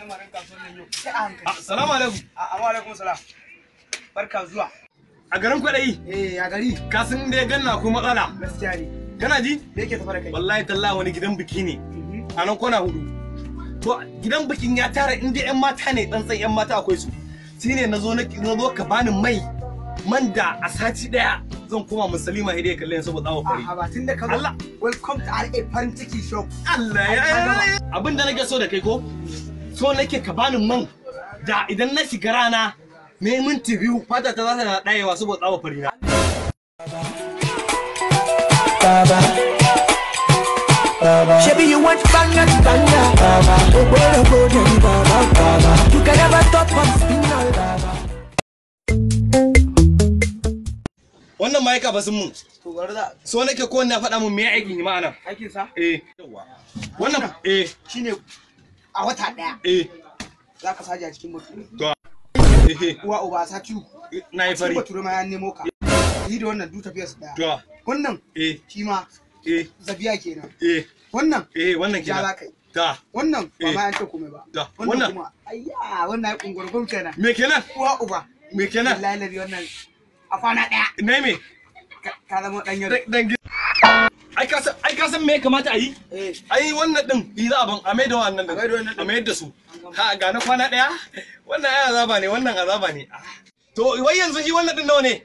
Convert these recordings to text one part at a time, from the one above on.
lamarin kasuwan nan yau sai a hankali. Assalamu alaikum. Wa alaikum salam. Barka zuwa. A garin kwaɗayi. A gari. Ka san da ya ganna ko matsala. Gaskiya ne. Kana ji? Me yake tafa da kai? Wallahi tallahi wani gidan biki ne. A nan kwana hudu. To gidan bikin ya tara inda ƴan mata ne tsantsan ƴan mata akwai su. Shine nazo ka bani man da a sati daya zan koma musulma hidai kallon saboda tsawo fari. A batun da ka zo. Allah. Welcome to RA Farin Ciki Shop. Allah ya abin da nake so da kai ko? So nake ka bani man da idan na shiga rana me minti biyu fata ta za ta dayewa saboda tsawo fari na. Shebi you want banger, Baba. Oh, Baba. You can never stop on spinal, Baba. Wannan ma yaka basin mun. To gari da. So nake ko na faɗa mun me aikin yi ma'ana. Aikin sa? Wannan shine a wata daya. Zaka saje a cikin mutum. To Uwa uba sati na yi fari. Bature ma ya nemo ka. Yi da wannan du tafiyar su daya. To Wannan shi ma zabiya kenan. Wannan wannan ja kenan. za ka yi. Ta Wannan ba ma an ce komai ba. Wannan kuma ayya wannan ya kungurgun kenan. me kenan? Uwa uba. Me kenan? Wallahi wannan a kwana daya. Ne me? Ka zama dan yaro. Ai ka san me ya kamata a yi? Ai wannan din yi za a ban a mai da wannan din. A mai da su. Ha ga na kwana daya. Wannan ai azaba ne, wannan azaba ne. To wai yanzu shi wannan din nawa ne?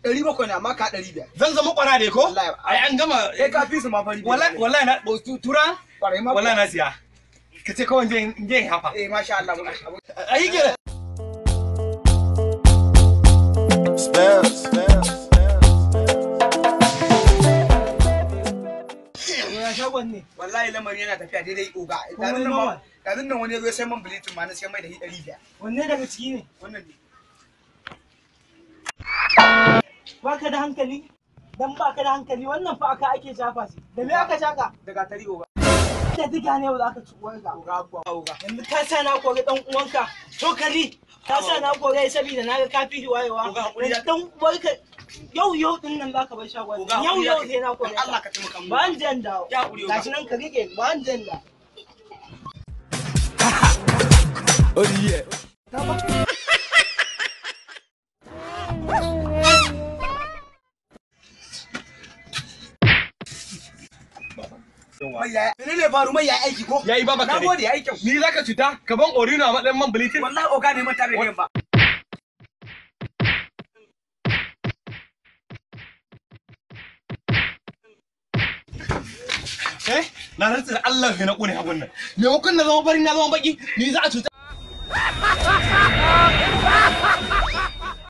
700 ne amma ka 500. Zan zama kwara ne ko? Wallahi. Ai an gama. Ka fi su ma fari. Wallahi na tura. Kwarai ma. Wallahi na siya. Ka ce kawai je hafa. Masha Allah. Ai ke shagon ne wallahi lamarin yana tafiya daidai oga ɗazun nan wani zai sai man bilitin ma na sai mai da 100. Wanne daga ciki ne? Wannan ne. Baka da hankali? Dan baka da hankali wannan fa aka ake shafa shi. Da me aka shaka? Daga tari oga. Da diga ne za ka ci uwarka. Oga. Yanzu ka sa na kore dan uwanka. Cokali. Ka sa na kore saboda na ga kafi shi wayewa. Dan uwarka yau din nan zaka bar shagon. Yau sai na kore. Allah ka taimaka mu. Ba an jan dawo. Gashi nan ka rike ba an jan da. Oh yeah. Menene faru mai ya aiki ko? yayi baba kare. Na gode yayi kyau. Ni zaka cuta ka ban orino a matsayin man bilitin. Wallahi oga ne manta da ba. Na rantsa da Allah ne na kone abun nan. Me hukun na zama bari na zama baki ni za a cuta.